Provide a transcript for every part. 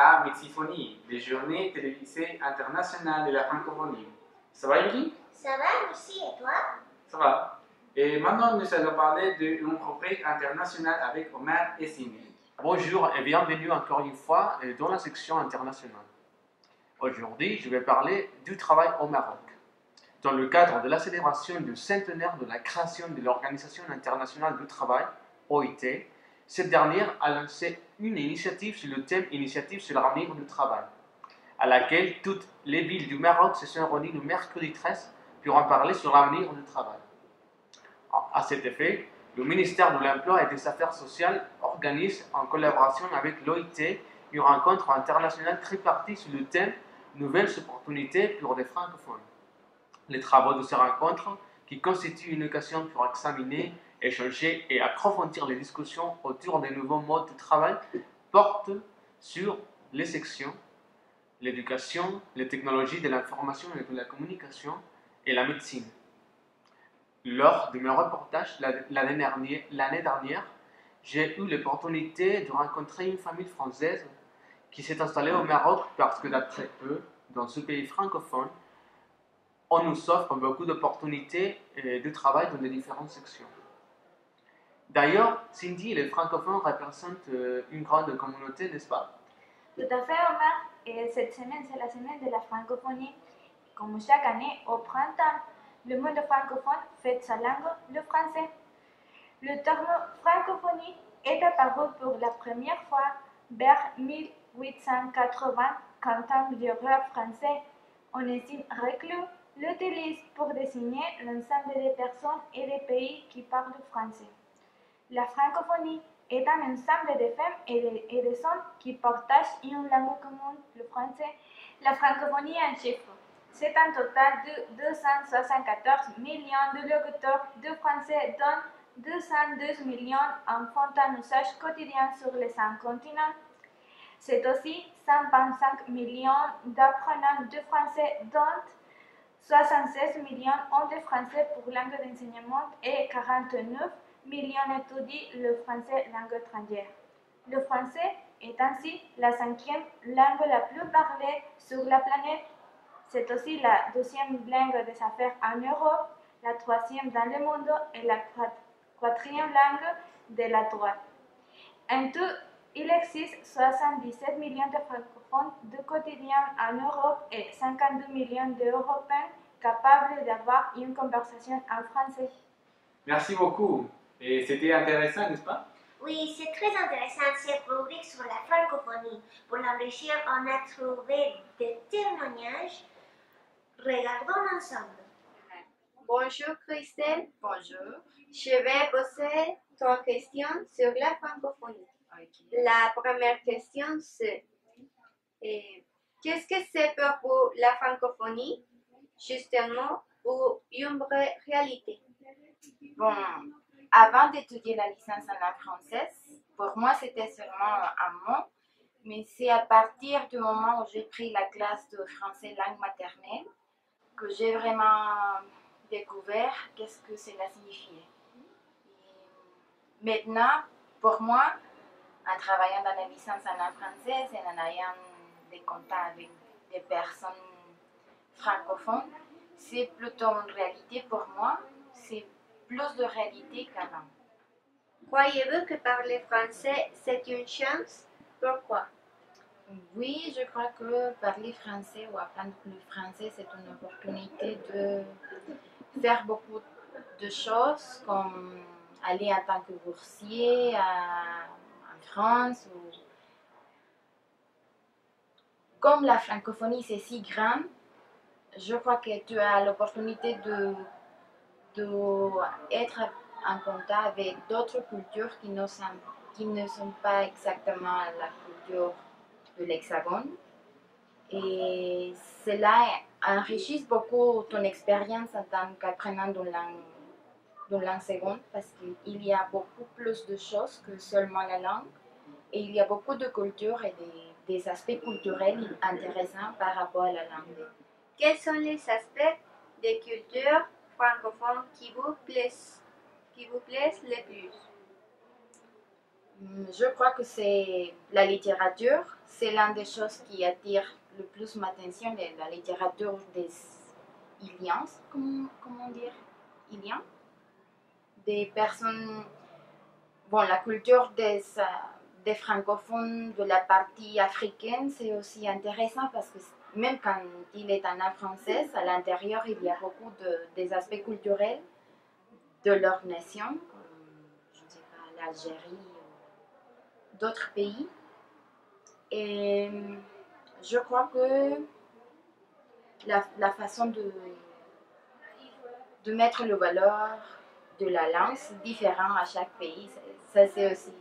à Mitsiphonie, les journées télévisées internationales de la francophonie. Ça va, Yuki? Ça va, merci, et toi? Ça va. Et maintenant, nous allons parler d'une rubrique internationale avec Omar et Simi. Bonjour et bienvenue encore une fois dans la section internationale. Aujourd'hui, je vais parler du travail au Maroc. Dans le cadre de la célébration du centenaire de la création de l'Organisation internationale du travail, OIT, cette dernière a lancé une initiative sur le thème Initiative sur l'avenir du travail, à laquelle toutes les villes du Maroc se sont réunies le mercredi 13 pour en parler sur l'avenir du travail. À cet effet, le ministère de l'Emploi et des Affaires sociales organise, en collaboration avec l'OIT, une rencontre internationale tripartite sur le thème Nouvelles opportunités pour les francophones. Les travaux de ces rencontres, qui constituent une occasion pour examiner, échanger et approfondir les discussions autour des nouveaux modes de travail, portent sur les sections, l'éducation, les technologies de l'information et de la communication et la médecine. Lors de mes reportages l'année dernière, j'ai eu l'opportunité de rencontrer une famille française qui s'est installée au Maroc parce que d'après eux, dans ce pays francophone, on nous offre beaucoup d'opportunités de travail dans les différentes sections. D'ailleurs, Cindy, les francophones représentent une grande communauté, n'est-ce pas? Tout à fait, Omar. Et cette semaine, c'est la semaine de la francophonie. Comme chaque année, au printemps, le monde francophone fête sa langue, le français. Le terme francophonie est apparu pour la première fois vers 1880 quand un biographe français, Onésime Reclus, l'utilise pour désigner l'ensemble des personnes et des pays qui parlent français. La francophonie est un ensemble de femmes et de hommes qui partagent une langue commune, le français. La francophonie en chiffres. C'est un total de 274 millions de locuteurs de français, dont 212 millions en font un usage quotidien sur les 5 continents. C'est aussi 125 millions d'apprenants de français, dont 76 millions ont de français pour langue d'enseignement et 49 millions étudient le français langue étrangère. Le français est ainsi la 5e langue la plus parlée sur la planète. C'est aussi la 2e langue des affaires en Europe, la 3e dans le monde et la 4e langue de la droite. En tout, il existe 77 millions de francophones de quotidien en Europe et 52 millions d'Européens capables d'avoir une conversation en français. Merci beaucoup. Et c'était intéressant, n'est-ce pas? Oui, c'est très intéressant cette rubrique sur la francophonie. Pour l'enrichir, on a trouvé des témoignages. Regardons ensemble. Bonjour Christelle. Bonjour. Je vais poser 3 questions sur la francophonie. Okay. La première question c'est qu'est-ce que c'est pour vous la francophonie, justement, ou une vraie réalité? Bon, avant d'étudier la licence en langue française, pour moi c'était seulement un mot, mais c'est à partir du moment où j'ai pris la classe de français langue maternelle que j'ai vraiment découvert qu'est-ce que cela signifiait. Et maintenant, pour moi, en travaillant dans la licence en langue française et en ayant des contacts avec des personnes francophones, c'est plutôt une réalité pour moi, c'est plus de réalité qu'avant. Croyez-vous que parler français, c'est une chance? Pourquoi? Oui, je crois que parler français ou apprendre le français, c'est une opportunité de faire beaucoup de choses, comme aller en tant que boursier en France. Comme la francophonie, c'est si grand, je crois que tu as l'opportunité d'être en contact avec d'autres cultures qui ne sont pas exactement la culture de l'Hexagone. Et cela enrichit beaucoup ton expérience en tant qu'apprenant de langue seconde parce qu'il y a beaucoup plus de choses que seulement la langue. Et il y a beaucoup de cultures et des aspects culturels intéressants par rapport à la langue. Quels sont les aspects des cultures francophones qui vous plaisent le plus? Je crois que c'est la littérature. C'est l'une des choses qui attire le plus mon attention, la littérature des Iliens, comment dire, Iliens, des personnes, bon, la culture des francophones de la partie africaine, c'est aussi intéressant parce que même quand il est en langue française, à l'intérieur, il y a beaucoup des aspects culturels de leur nation, comme, je ne sais pas, l'Algérie ou d'autres pays. Et je crois que la façon de mettre le valeur de la langue, c'est différent à chaque pays. Ça, c'est aussi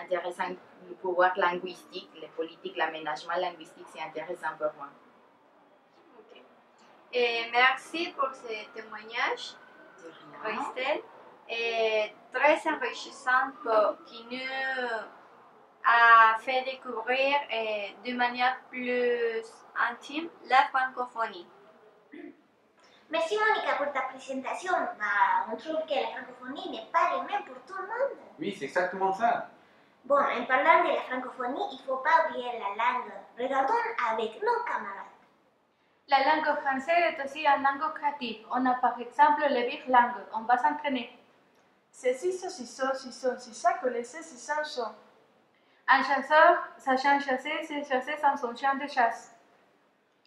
intéressant. Le pouvoir linguistique, les politiques, l'aménagement linguistique, c'est intéressant pour moi. Ok. Et merci pour ce témoignage, Christelle. Et très enrichissant qui nous a fait découvrir de manière plus intime la francophonie. Merci Monica pour ta présentation. Bah, on trouve que la francophonie n'est pas la même pour tout le monde. Oui, c'est exactement ça. Bon, en parlant de la francophonie, il ne faut pas oublier la langue. Regardons avec nos camarades. La langue française est aussi une langue créative. On a par exemple les bilingues. On va s'entraîner. C'est si ça connaissait si ça son. Un chasseur, sachant chasser, c'est chasser sans son chien de chasse.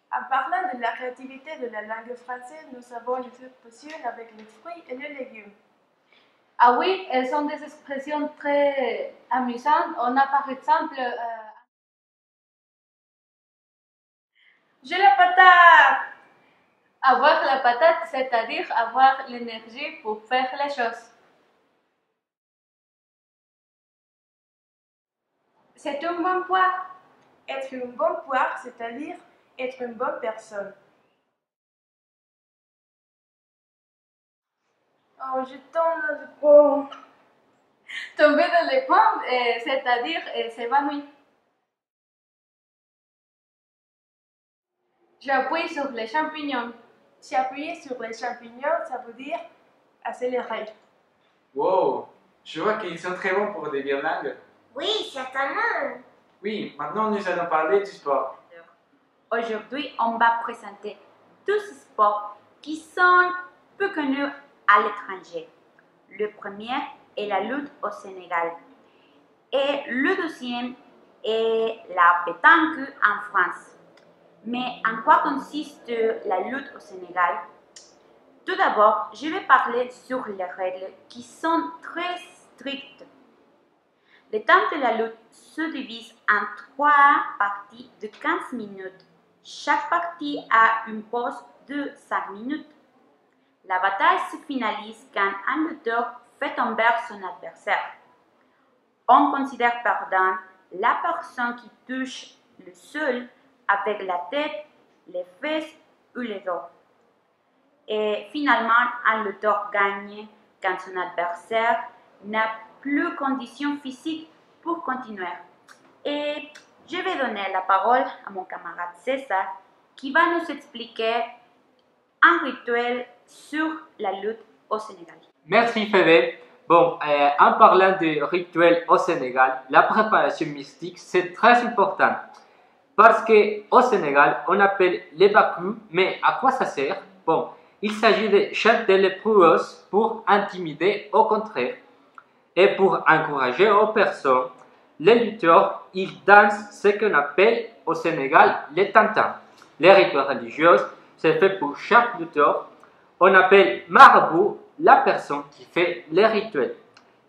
En parlant de la créativité de la langue française, nous avons les expressions avec les fruits et les légumes. Ah oui, elles sont des expressions très amusantes. On a par exemple J'ai la patate! avoir la patate, c'est-à-dire avoir l'énergie pour faire les choses. C'est un bon poire. Être une bonne poire, c'est-à-dire être une bonne personne. Oh, je tombe dans le pot. Tomber dans les pommes, c'est-à-dire s'évanouir. J'appuie sur les champignons. Si appuyer sur les champignons, ça veut dire accélérer. Wow, je vois qu'ils sont très bons pour des bilingues. Oui, certainement. Oui, maintenant nous allons parler du sport. Aujourd'hui, on va présenter deux sports qui sont peu connus à l'étranger. Le premier est la lutte au Sénégal et le deuxième est la pétanque en France. Mais en quoi consiste la lutte au Sénégal? Tout d'abord, je vais parler sur les règles qui sont très strictes. Le temps de la lutte se divise en 3 parties de 15 minutes. Chaque partie a une pause de 5 minutes. La bataille se finalise quand un lutteur fait tomber son adversaire. On considère perdant la personne qui touche le sol avec la tête, les fesses ou les dos. Et finalement, un lutteur gagne quand son adversaire n'a plus conditions physiques pour continuer. Et je vais donner la parole à mon camarade César qui va nous expliquer un rituel sur la lutte au Sénégal. Merci Fébé. Bon, en parlant de rituels au Sénégal, la préparation mystique c'est très important parce qu'au Sénégal on appelle les bakus, mais à quoi ça sert? Bon, il s'agit de chanter les prouesses pour intimider au contraire et pour encourager aux personnes. Les lutteurs, ils dansent ce qu'on appelle au Sénégal les tantans. Les rituels religieux, c'est fait pour chaque lutteur. On appelle marabout la personne qui fait les rituels.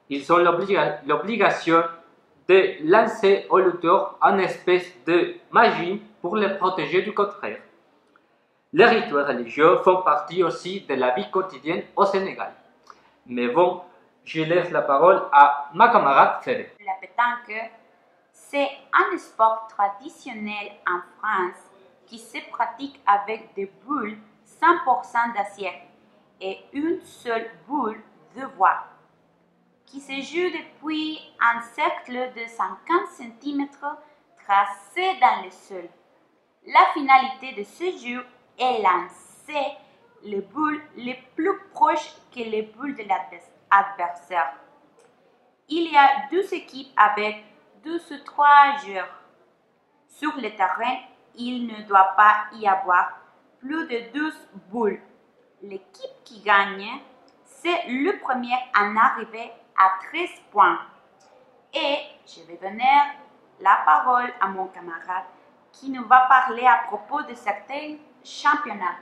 Ils ont l'obligation de lancer au lutteur une espèce de magie pour les protéger du contraire. Les rituels religieux font partie aussi de la vie quotidienne au Sénégal. Mais bon, je laisse la parole à ma camarade Félix. La pétanque, c'est un sport traditionnel en France qui se pratique avec des boules 100% d'acier et une seule boule de bois qui se joue depuis un cercle de 50 cm tracé dans le sol. La finalité de ce jeu est lancer les boules les plus proches que les boules de l'adversaire. il y a 12 équipes avec 12 ou 3 joueurs. Sur le terrain, il ne doit pas y avoir plus de 12 boules. L'équipe qui gagne, c'est le premier à arriver à 13 points. Et je vais donner la parole à mon camarade qui nous va parler à propos de certains championnats.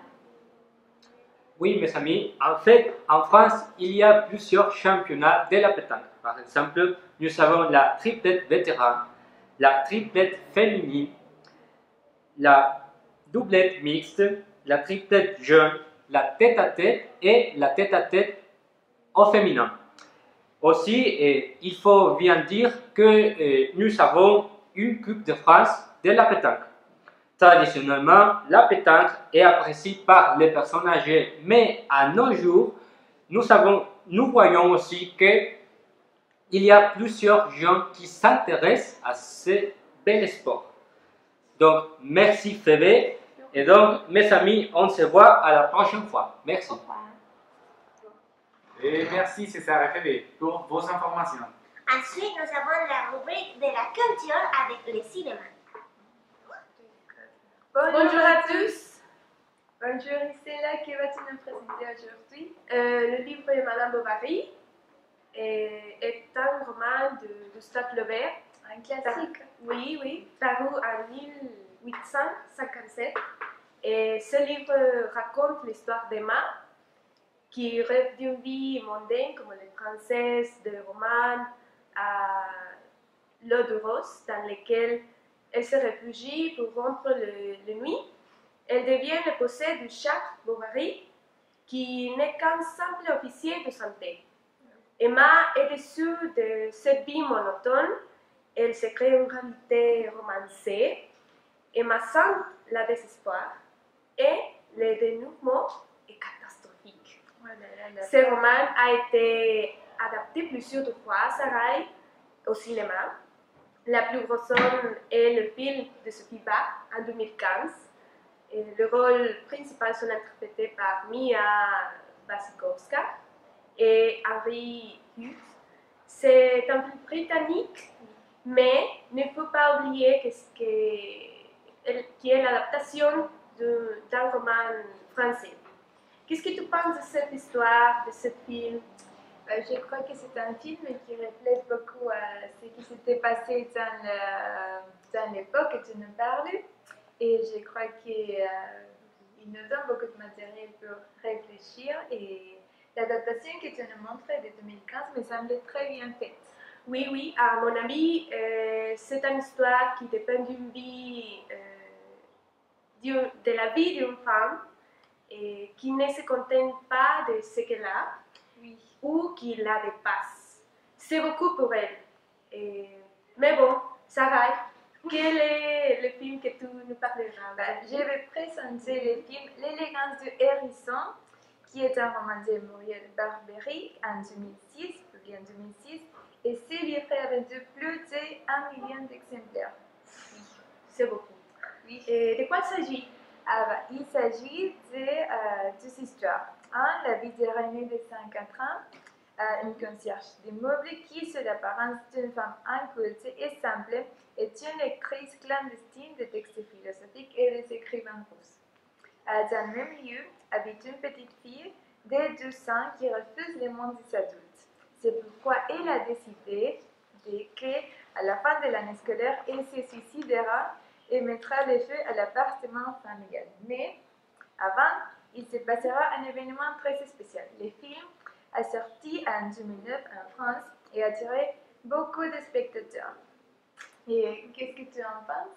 Oui, mes amis, en fait, en France, il y a plusieurs championnats de la pétanque. Par exemple, nous avons la triplette vétéran, la triplette féminine, la doublette mixte, la triplette jeune, la tête-à-tête et la tête-à-tête au féminin. Aussi, il faut bien dire que nous avons une Coupe de France de la pétanque. Traditionnellement, la pétanque est appréciée par les personnes âgées, mais à nos jours, nous voyons aussi qu'il y a plusieurs gens qui s'intéressent à ce bel sport. Donc, merci Phoebe, et donc, mes amis, on se voit à la prochaine fois. Merci. Et merci César et Phoebe pour vos informations. Ensuite, nous avons la rubrique de la culture avec le cinéma. Bonjour à tous. Bonjour, c'est là qui va nous présenter aujourd'hui. Le livre de Madame Bovary est un roman de Gustave Flaubert. Un classique. Oui, paru en 1857. Et ce livre raconte l'histoire d'Emma, qui rêve d'une vie mondaine comme les princesses de romans à l'eau de rose, dans lesquelles elle se réfugie pour rompre les nuits. Elle devient l'épousée de Jacques Bovary, qui n'est qu'un simple officier de santé. Emma est déçue de cette vie monotone. Elle se crée une réalité romancée. Emma sent le désespoir et le dénouement est catastrophique. Ce roman a été adapté plusieurs fois à Sarail au cinéma. La plus récente est le film de Sophie Bach en 2015. Et le rôle principal sont interprétés par Mia Wasikowska et Henry Hughes. C'est un film britannique, mais il ne faut pas oublier qu'il est l'adaptation d'un roman français. Qu'est-ce que tu penses de cette histoire, de ce film? Je crois que c'est un film qui reflète beaucoup ce qui s'était passé dans l'époque que tu nous parles. Et je crois qu'il nous donne beaucoup de matériel pour réfléchir. Et l'adaptation que tu nous montres de 2015 me semble très bien faite. Oui, à mon avis, c'est une histoire qui dépend d'une vie, de la vie d'une femme et qui ne se contente pas de ce qu'elle a. Oui. Ou qui la dépasse. C'est beaucoup pour elle. Mais bon, ça va. Quel est le film que tu nous parleras? Je vais présenter le film L'élégance du hérisson, qui est un roman de Muriel Barbery en 2006, publié en 2006, et ce livre a vendu plus de 1 million d'exemplaires. Oui, c'est beaucoup. Oui. Et de quoi il s'agit? Il s'agit de deux histoires. La vie de Renée de 104 ans, une concierge d'immeuble qui, sous l'apparence d'une femme inculte et simple, est une lectrice clandestine de textes philosophiques et des écrivains russes. Dans le même lieu habite une petite fille de 12 ans qui refuse le monde des adultes. C'est pourquoi elle a décidé qu'à la fin de l'année scolaire, elle se suicidera et mettra le feu à l'appartement familial. Mais avant, il se passera un événement très spécial. Le film a sorti en 2009 en France et a attiré beaucoup de spectateurs. Et qu'est-ce que tu en penses?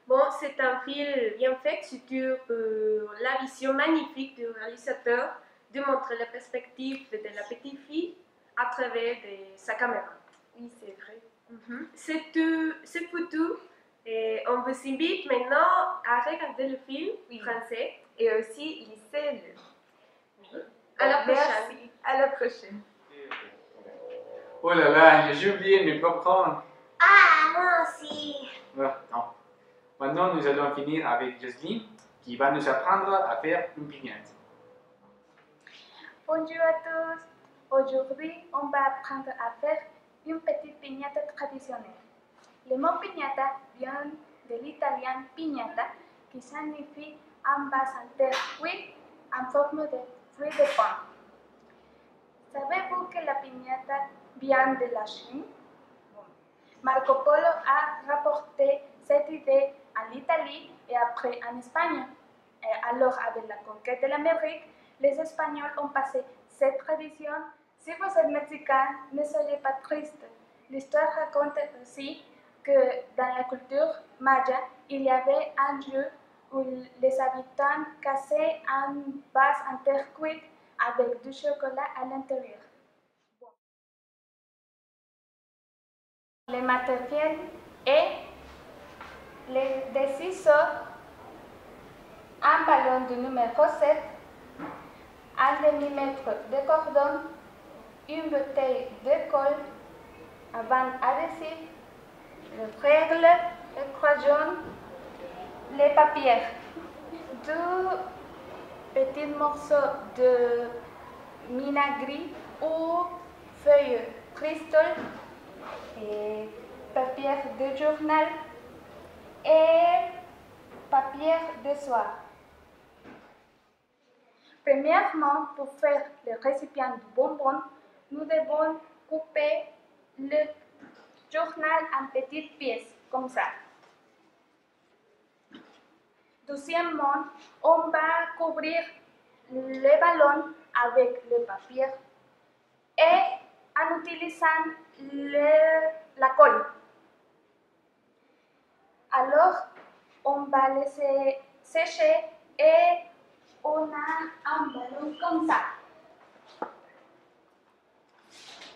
Bon, c'est un film bien fait, surtout pour la vision magnifique du réalisateur de montrer la perspective de la petite fille à travers sa caméra. Oui, c'est vrai. C'est tout. Et on vous invite maintenant à regarder le film français. Et aussi, lisez-le. Oui. À la prochaine. Merci. À la prochaine. Oh là là, j'ai oublié mes popcorn. Ah, moi aussi. Non. Maintenant, nous allons finir avec Jocelyne qui va nous apprendre à faire une pignette. Bonjour à tous. Aujourd'hui, on va apprendre à faire une petite piñata traditionnelle. Le mot piñata vient de l'italien piñata, qui signifie un vase en terre cuite en forme de fruit de pomme. Savez-vous que la piñata vient de la Chine? Marco Polo a rapporté cette idée en Italie et après en Espagne. Et alors, avec la conquête de l'Amérique, les Espagnols ont passé cette tradition. Si vous êtes mexicain, ne soyez pas triste. L'histoire raconte aussi que dans la culture maya, il y avait un jeu où les habitants cassaient un vase en terre cuite avec du chocolat à l'intérieur. Les matériels et des ciseaux, un ballon de numéro 7, un demi-mètre de cordon, une bouteille de colle, un bande adhésif, le règle, le crayon, les papiers, deux petits morceaux de vinaigre ou feuilles cristal, et papier de journal et papier de soie. Premièrement, pour faire le récipient de bonbons, nous devons couper le journal en petites pièces, comme ça. Deuxièmement, on va couvrir le ballon avec le papier et en utilisant la colle. Alors, on va laisser sécher et on a un ballon comme ça.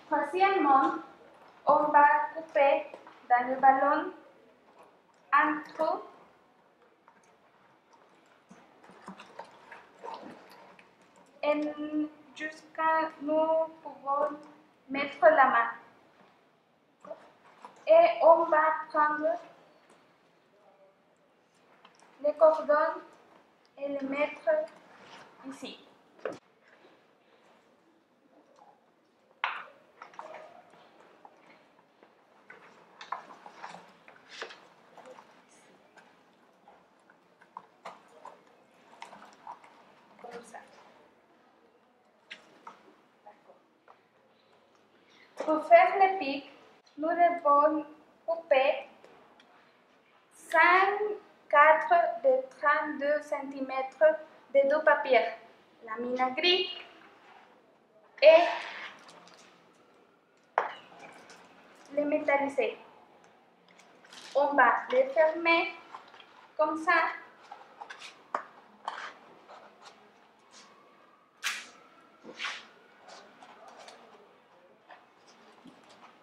Troisièmement, on va couper dans le ballon un trou et jusqu'à nous pouvons mettre la main. Et on va prendre le cordon et le mettre ici. Comme ça. Pour faire le pic, nous devons couper 4 de 32 cm de deux papiers, lamina gris et les métallisés. On va les fermer comme ça.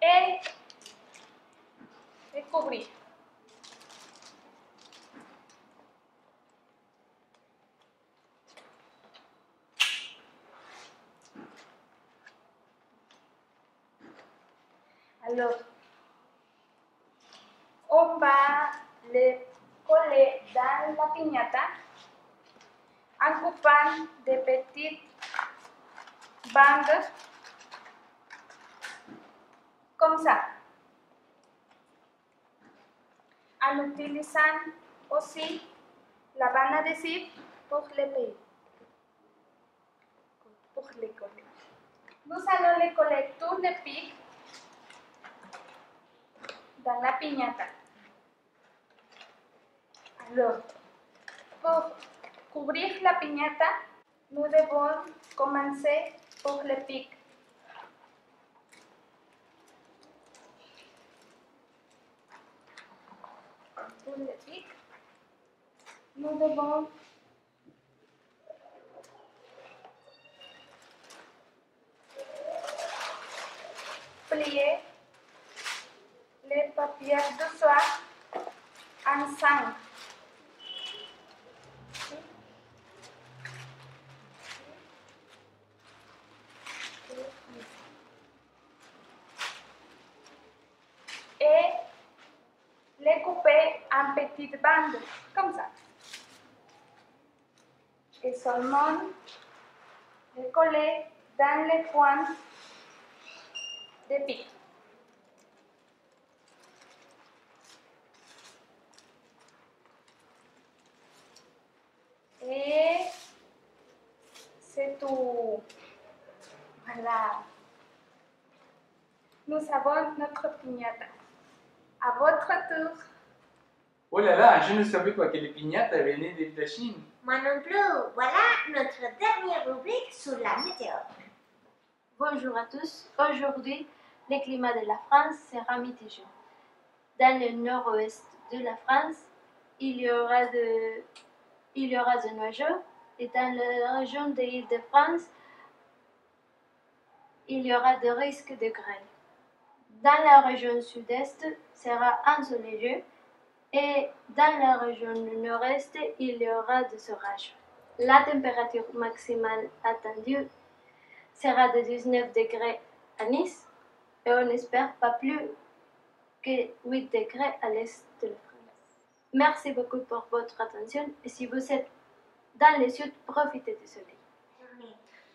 Et les couvrir. Alors, on va les coller dans la piñata en coupant des petites bandes comme ça. En utilisant aussi la bande adhésive pour les coller. Nous allons les coller tous les pics dans la piñata. Alors, pour couvrir la piñata, nous devons commencer pour le pic. Pour le pic, nous devons plier les papiers de soie en 5. Et les couper en petites bandes, comme ça. Et seulement les coller dans les coins des pics. Et c'est tout. Voilà. Nous avons notre piñata. À votre tour. Oh là là, je ne savais pas que les piñatas venaient de la Chine. Moi non plus. Voilà notre dernière rubrique sur la météo. Bonjour à tous. Aujourd'hui, le climat de la France sera mitigé. Dans le nord-ouest de la France, il y aura de nuageux et dans la région de l'Île-de-France, il y aura des risques de grêle. Dans la région sud-est, sera ensoleillé et dans la région du nord-est, il y aura des orages. La température maximale attendue sera de 19 degrés à Nice et on n'espère pas plus que 8 degrés à l'est de la France. Merci beaucoup pour votre attention et si vous êtes dans le sud, profitez du soleil.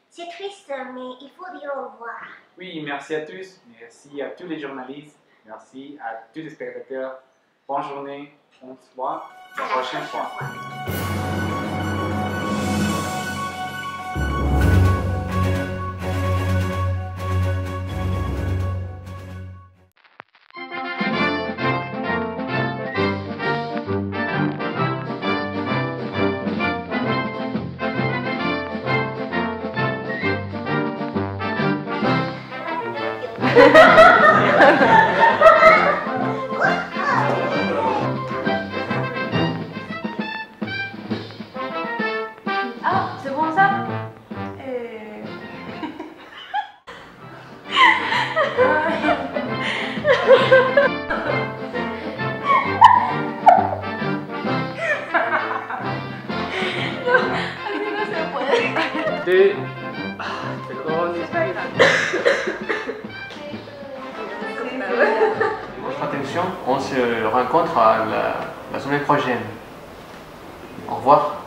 C'est triste, mais il faut dire au revoir. Oui, merci à tous. Merci à tous les journalistes. Merci à tous les spectateurs. Bonne journée. On se voit la prochaine fois. Ah, c'est bon ça? Así no se puede. Perdón. Votre attention, on se rencontre la semaine prochaine. Au revoir.